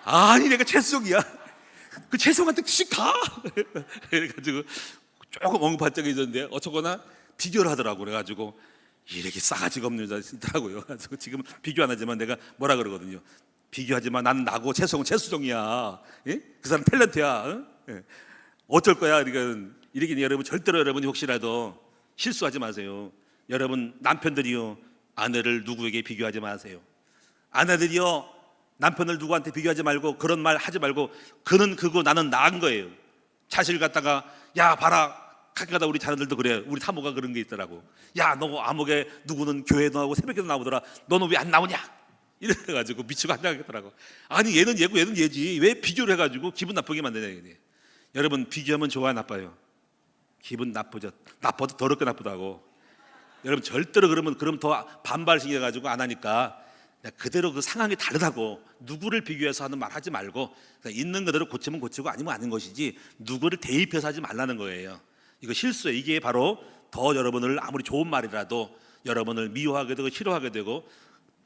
아니 내가 최수종이야? 그 최수종한테 씩 가! 그래가지고 조금 언급한 적이 있었는데 어쩌거나 비교를 하더라고. 그래가지고 이렇게 싸가지가 없는 여자 있더라고요. 그래서 지금 비교 안 하지만 내가 뭐라 그러거든요. 비교하지 마. 나는 나고 최수종은 최수종이야. 예? 그 사람 탤런트야. 어? 예. 어쩔 거야. 그러니까 이렇게 여러분 절대로 여러분이 혹시라도 실수하지 마세요. 여러분 남편들이요 아내를 누구에게 비교하지 마세요. 아내들이요 남편을 누구한테 비교하지 말고 그런 말 하지 말고 그는 그거 나는 나은 거예요. 자식을 갖다가 야 봐라 가끔 가다 우리 자녀들도 그래. 우리 사모가 그런 게 있더라고. 야 너 아무개 누구는 교회도 나오고 새벽에도 나오더라. 너는 왜 안 나오냐? 이래가지고 미치고 한장하겠더라고. 아니 얘는 얘고 얘는 얘지 왜 비교를 해가지고 기분 나쁘게 만드냐 이게. 여러분 비교하면 좋아요 나빠요? 기분 나쁘죠. 나빠도 더럽게 나쁘다고. 여러분 절대로 그러면 더 반발심이 가지고 안 하니까 그대로 그 상황이 다르다고 누구를 비교해서 하는 말 하지 말고 있는 그대로 고치면 고치고 아니면 아닌 것이지 누구를 대입해서 하지 말라는 거예요. 이거 실수예요. 이게 바로 더 여러분을 아무리 좋은 말이라도 여러분을 미워하게 되고 싫어하게 되고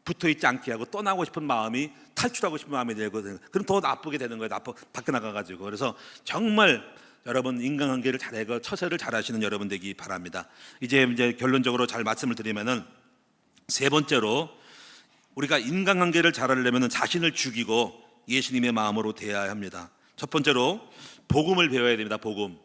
붙어있지 않게 하고 떠나고 싶은 마음이 탈출하고 싶은 마음이 되거든요. 그럼 더 나쁘게 되는 거예요. 밖에 나가가지고. 그래서 정말 여러분 인간관계를 잘하고 처세를 잘하시는 여러분 되기 바랍니다. 이제 결론적으로 잘 말씀을 드리면은 세 번째로 우리가 인간관계를 잘하려면 자신을 죽이고 예수님의 마음으로 대해야 합니다. 첫 번째로 복음을 배워야 됩니다. 복음.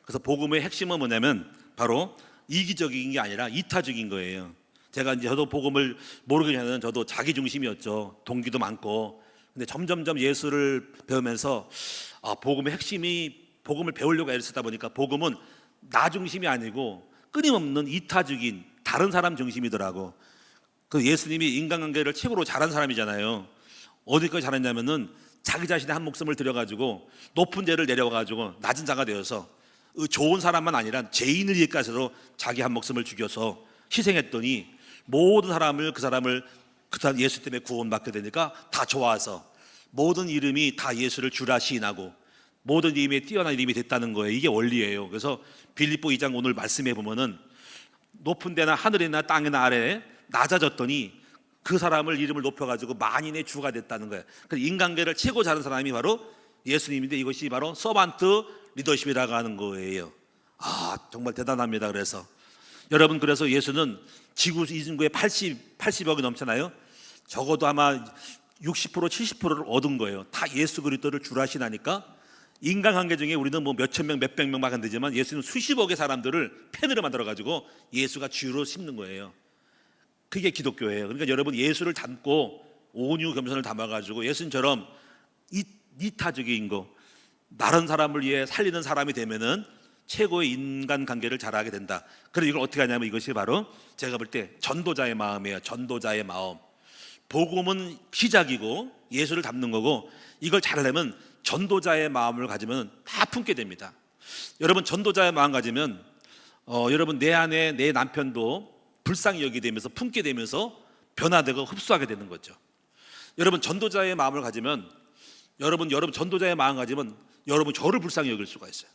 그래서 복음의 핵심은 뭐냐면 바로 이기적인 게 아니라 이타적인 거예요. 제가 이제 저도 복음을 모르기 전에는 저도 자기 중심이었죠. 동기도 많고. 근데 점점점 예수를 배우면서 복음의 핵심이 복음을 배우려고 애를 쓰다 보니까 복음은 나 중심이 아니고 끊임없는 이타적인 다른 사람 중심이더라고. 그 예수님이 인간관계를 최고로 잘한 사람이잖아요. 어디까지 잘했냐면은 자기 자신의 한 목숨을 들여가지고 높은 죄를 내려가지고 낮은 자가 되어서 좋은 사람만 아니라 죄인을 위해까지도 자기 한 목숨을 죽여서 희생했더니 모든 사람을 그 사람 예수 때문에 구원받게 되니까 다 좋아서 모든 이름이 다 예수를 주라 시인하고 모든 이름에 뛰어난 이름이 됐다는 거예요. 이게 원리예요. 그래서 빌립보 2장 오늘 말씀해 보면은 높은 데나 하늘이나 땅이나 아래에 낮아졌더니 그 사람을 이름을 높여가지고 만인의 주가 됐다는 거예요. 그래서 인간관계를 최고 잘하는 사람이 바로 예수님인데 이것이 바로 서반트 리더십이라고 하는 거예요. 정말 대단합니다. 그래서 여러분 그래서 예수는 지구 인구의 80억이 넘잖아요. 적어도 아마 60% 70%를 얻은 거예요. 다 예수 그리스도를 주라 하시나니까 인간관계 중에 우리는 뭐 몇천 명 몇백 명밖에 안 되지만 예수는 수십억의 사람들을 팬으로 만들어 가지고 예수가 주로 심는 거예요. 그게 기독교예요. 그러니까 여러분 예수를 닮고 온유 겸손을 담아가지고 예수님처럼 이타적인 거, 다른 사람을 위해 살리는 사람이 되면은 최고의 인간 관계를 잘하게 된다. 그래서 이걸 어떻게 하냐면 이것이 바로 제가 볼 때 전도자의 마음이에요. 전도자의 마음. 복음은 시작이고 예수를 닮는 거고, 이걸 잘하려면 전도자의 마음을 가지면 다 품게 됩니다. 여러분 전도자의 마음 가지면 여러분 내 안에 내 남편도 불쌍히 여기게 되면서 품게 되면서 변화되고 흡수하게 되는 거죠. 여러분 전도자의 마음을 가지면 여러분 전도자의 마음 가지면 여러분 저를 불쌍히 여길 수가 있어요.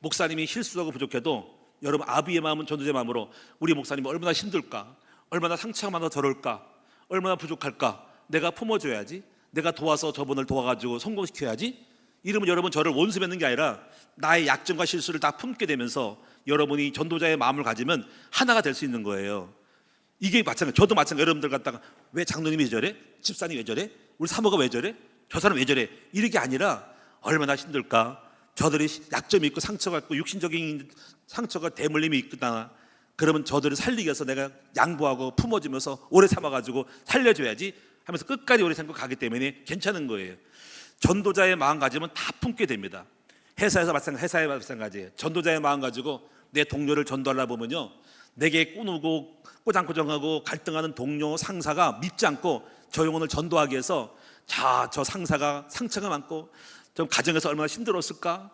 목사님이 실수하고 부족해도 여러분 아비의 마음은 전도자의 마음으로 우리 목사님이 얼마나 힘들까, 얼마나 상처가 많아 저럴까, 얼마나 부족할까, 내가 품어줘야지, 내가 도와서 저분을 도와가지고 성공시켜야지, 이러면 여러분 저를 원수 맺는 게 아니라 나의 약점과 실수를 다 품게 되면서 여러분이 전도자의 마음을 가지면 하나가 될 수 있는 거예요. 이게 마찬가지, 저도 마찬가지. 여러분들 갖다가 왜 장로님이 왜 저래? 집사님 왜 저래? 우리 사모가 왜 저래? 저 사람 왜 저래? 이런 게 아니라 얼마나 힘들까, 저들이 약점이 있고 상처가 있고 육신적인 상처가 대물림이 있구나, 그러면 저들을 살리기 위해서 내가 양보하고 품어주면서 오래 참아가지고 살려줘야지 하면서 끝까지 오래 참고 가기 때문에 괜찮은 거예요. 전도자의 마음 가지면 다 품게 됩니다. 회사에 마찬가지예요. 전도자의 마음 가지고 내 동료를 전도하려 보면요, 내게 꾸누고 꼬장꼬장하고 갈등하는 동료 상사가 밉지 않고 저 영혼을 전도하기 위해서 저 상사가 상처가 많고 좀 가정에서 얼마나 힘들었을까,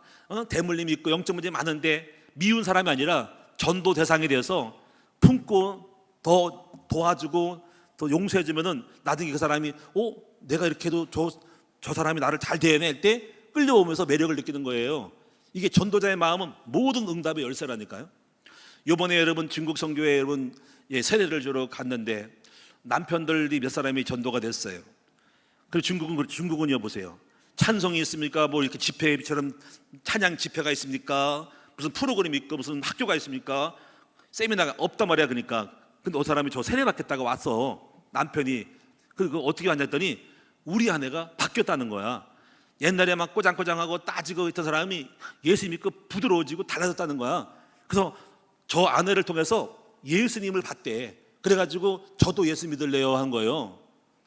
대물림이 있고 영적 문제 많은데 미운 사람이 아니라 전도 대상이 되어서 품고 더 도와주고 더 용서해주면은 나중에 그 사람이 내가 이렇게 해도 저 사람이 나를 잘 대해내 할 때 끌려오면서 매력을 느끼는 거예요. 이게 전도자의 마음은 모든 응답의 열쇠라니까요. 이번에 여러분 중국 선교회 여러분 세례를 주러 갔는데 남편들이 몇 사람이 전도가 됐어요. 그리고 중국은요, 보세요. 찬송이 있습니까? 뭐 이렇게 집회처럼 찬양 집회가 있습니까? 무슨 프로그램이 있고 무슨 학교가 있습니까? 세미나가 없단 말이야. 그러니까 근데 사람이 저 세례 받겠다고 왔어. 남편이. 그리고 어떻게 왔냐 했더니 우리 아내가 바뀌었다는 거야. 옛날에 막 꼬장꼬장하고 따지고 있던 사람이 예수 믿고 부드러워지고 달라졌다는 거야. 그래서 저 아내를 통해서 예수님을 봤대. 그래가지고 저도 예수 믿을래요 한 거예요.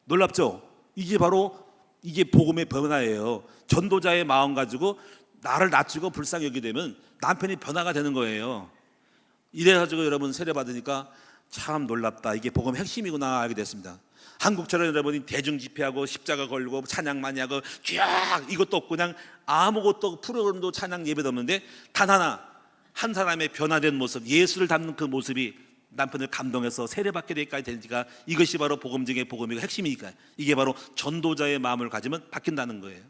놀랍죠? 이게 복음의 변화예요. 전도자의 마음 가지고 나를 낮추고 불쌍히 여기게 되면 남편이 변화가 되는 거예요. 이래가지고 여러분 세례 받으니까 참 놀랍다, 이게 복음의 핵심이구나 알게 됐습니다. 한국처럼 여러분이 대중 집회하고 십자가 걸고 찬양 많이 하고 쫙 이것도 없고 그냥 아무것도 프로그램도 찬양 예배도 없는데 단 하나, 한 사람의 변화된 모습, 예수를 닮는 그 모습이 남편을 감동해서 세례받게 되기까지 되니까 이것이 바로 복음 중의 복음이고 핵심이니까 이게 바로 전도자의 마음을 가지면 바뀐다는 거예요.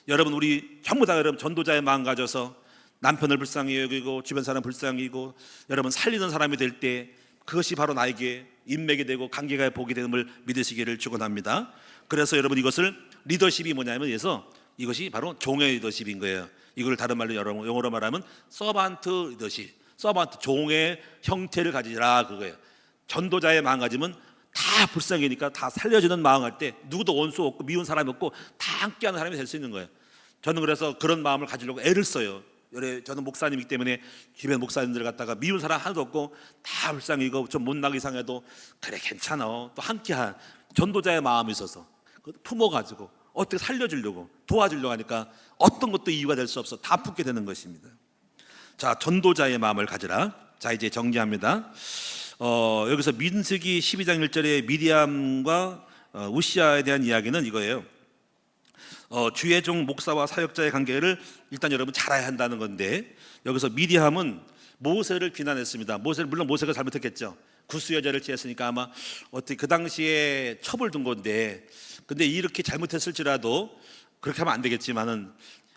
여러분 우리 전부 다 여러분 전도자의 마음 가져서 남편을 불쌍히 여기고 주변 사람 불쌍히 여기고 여러분 살리는 사람이 될 때 그것이 바로 나에게 인맥이 되고 관계가 복이 되음을 믿으시기를 축원합니다. 그래서 여러분 이것을 리더십이 뭐냐면 이것이 바로 종의 리더십인 거예요. 이걸 다른 말로 영어로 말하면 서반트 리더십, 서반트, 종의 형태를 가지라 그거예요. 전도자의 마음 가지면 다 불쌍하니까 다 살려주는 마음 할 때 누구도 원수 없고 미운 사람이 없고 다 함께하는 사람이 될 수 있는 거예요. 저는 그래서 그런 마음을 가지려고 애를 써요. 저는 목사님이기 때문에 주변 목사님들 갖다가 미운 사람 하나도 없고 다 불쌍히고 좀 못나게 이상해도 그래 괜찮아, 또 함께한 전도자의 마음이 있어서 품어가지고 어떻게 살려주려고 도와주려고 하니까 어떤 것도 이유가 될 수 없어 다 품게 되는 것입니다. 자, 전도자의 마음을 가지라. 자, 이제 정리합니다. 여기서 민수기 12장 1절에 미디암과 우시아에 대한 이야기는 이거예요. 주의 종 목사와 사역자의 관계를 일단 여러분 잘 알아야 한다는 건데, 여기서 미디암은 모세를 비난했습니다. 물론 모세가 잘못했겠죠. 구스 여자를 취했으니까 아마 어떻게 그 당시에 첩을 둔 건데, 근데 이렇게 잘못했을지라도 그렇게 하면 안 되겠지만은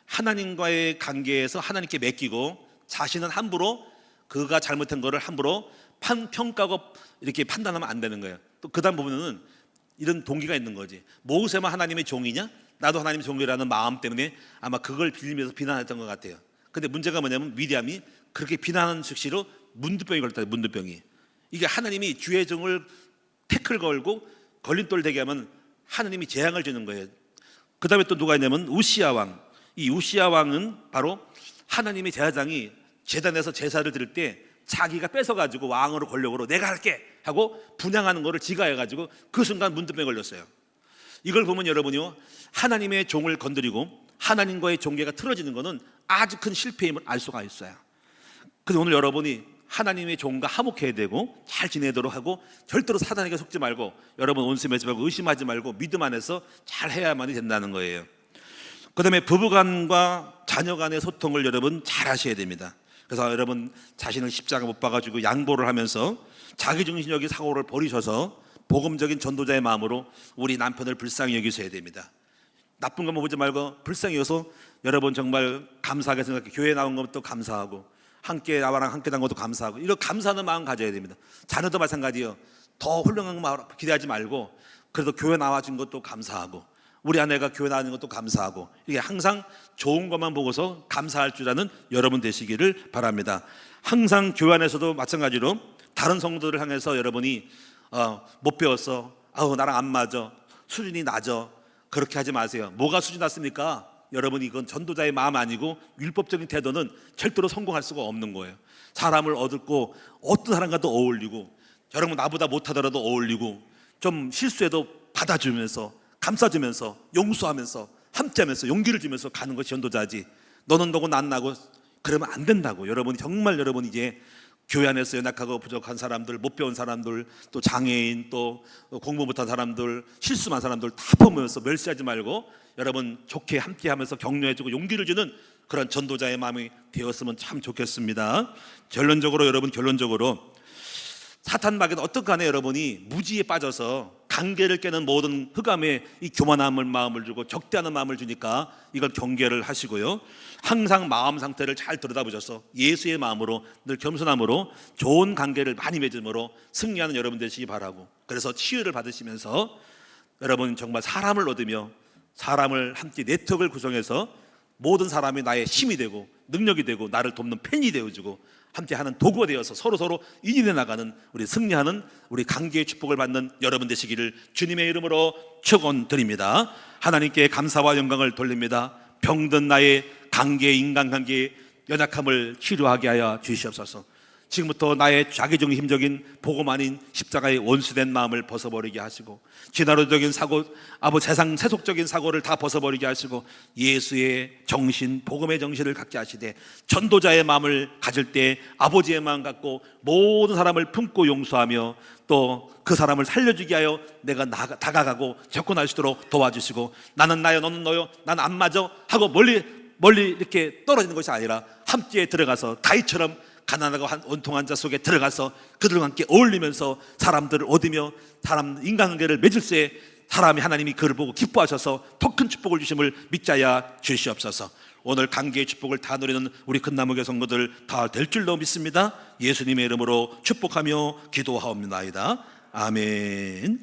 하나님과의 관계에서 하나님께 맡기고 자신은 함부로 그가 잘못한 거를 함부로 평가하고 이렇게 판단하면 안 되는 거예요. 또 그다음 보면은 이런 동기가 있는 거지. 모세만 하나님의 종이냐? 나도 하나님의 종이라는 마음 때문에 아마 그걸 빌리면서 비난했던 것 같아요. 근데 문제가 뭐냐면 미디암이 그렇게 비난하는 즉시로 문두병이 걸렸다. 문두병이. 이게 하나님이 주의 종을 태클 걸고 걸림돌 되게 하면 하나님이 재앙을 주는 거예요. 그 다음에 또 누가 있냐면 우시아 왕. 이 우시아 왕은 바로 하나님의 제사장이 제단에서 제사를 드릴 때 자기가 뺏어가지고 왕으로 권력으로 내가 할게 하고 분양하는 거를 지가 해가지고 그 순간 문둥병에 걸렸어요. 이걸 보면 여러분이요, 하나님의 종을 건드리고 하나님과의 종교가 틀어지는 것은 아주 큰 실패임을 알 수가 있어요. 그래서 오늘 여러분이 하나님의 종과 화목해야 되고 잘 지내도록 하고 절대로 사단에게 속지 말고 여러분 온수 맺지 말고 의심하지 말고 믿음 안에서 잘 해야만이 된다는 거예요. 그 다음에 부부간과 자녀간의 소통을 여러분 잘 하셔야 됩니다. 그래서 여러분 자신을 십자가 못 박아주고 양보를 하면서 자기중심적인 사고를 버리셔서 복음적인 전도자의 마음으로 우리 남편을 불쌍히 여기셔야 됩니다. 나쁜 것만 보지 말고 불쌍히 여기서 여러분 정말 감사하게 생각해. 교회 나온 것도 감사하고 함께 나와랑 함께 난 것도 감사하고 이런 감사하는 마음 가져야 됩니다. 자녀도 마찬가지예요. 더 훌륭한 거 기대하지 말고 그래도 교회 나와준 것도 감사하고 우리 아내가 교회 나오는 것도 감사하고 이게 항상 좋은 것만 보고서 감사할 줄 아는 여러분 되시기를 바랍니다. 항상 교회 안에서도 마찬가지로 다른 성도들을 향해서 여러분이 못 배웠어, 나랑 안 맞아, 수준이 낮아, 그렇게 하지 마세요. 뭐가 수준 낮습니까? 여러분 이건 전도자의 마음 아니고 율법적인 태도는 절대로 성공할 수가 없는 거예요. 사람을 얻고 어떤 사람과도 어울리고 여러분 나보다 못하더라도 어울리고 좀 실수해도 받아주면서 감싸주면서 용서하면서 함께하면서 용기를 주면서 가는 것이 전도자지, 너는 너고 난 나고 그러면 안 된다고. 여러분이 정말 여러분 이제 교회 안에서 연약하고 부족한 사람들, 못 배운 사람들, 또 장애인, 또 공부 못한 사람들, 실수한 사람들 다 보면서 멸시하지 말고 여러분 좋게 함께하면서 격려해주고 용기를 주는 그런 전도자의 마음이 되었으면 참 좋겠습니다. 결론적으로 사탄 마귀는 어떡하네 여러분이 무지에 빠져서 관계를 깨는 모든 흑암에 이 교만함을 마음을 주고 적대하는 마음을 주니까 이걸 경계를 하시고요, 항상 마음 상태를 잘 들여다보셔서 예수의 마음으로 늘 겸손함으로 좋은 관계를 많이 맺음으로 승리하는 여러분 되시기 바라고, 그래서 치유를 받으시면서 여러분 정말 사람을 얻으며 사람을 함께 네트워크를 구성해서 모든 사람이 나의 힘이 되고 능력이 되고 나를 돕는 팬이 되어주고 함께하는 도구가 되어서 서로 인인해 나가는 우리 승리하는 우리 관계의 축복을 받는 여러분 되시기를 주님의 이름으로 축원드립니다. 하나님께 감사와 영광을 돌립니다. 병든 나의 관계, 인간관계의 연약함을 치료하게 하여 주시옵소서. 지금부터 나의 자기중심적인 복음 아닌 십자가의 원수된 마음을 벗어버리게 하시고 진화론적인 사고, 세상 세속적인 사고를 다 벗어버리게 하시고 예수의 정신, 복음의 정신을 갖게 하시되 전도자의 마음을 가질 때 아버지의 마음 갖고 모든 사람을 품고 용서하며 또 그 사람을 살려주게 하여 내가 다가가고 접근할 수 있도록 도와주시고, 나는 나요 너는 너요 난 안 맞아 하고 멀리 이렇게 떨어지는 것이 아니라 함께 들어가서 다윗처럼 가난하고 원통한 자 속에 들어가서 그들과 함께 어울리면서 사람들을 얻으며 사람 인간관계를 맺을 때 사람이 하나님이 그를 보고 기뻐하셔서 더 큰 축복을 주심을 믿자야 주시옵소서. 오늘 관계의 축복을 다 누리는 우리 큰나무교 성도들 다 될 줄로 믿습니다. 예수님의 이름으로 축복하며 기도하옵나이다. 아멘.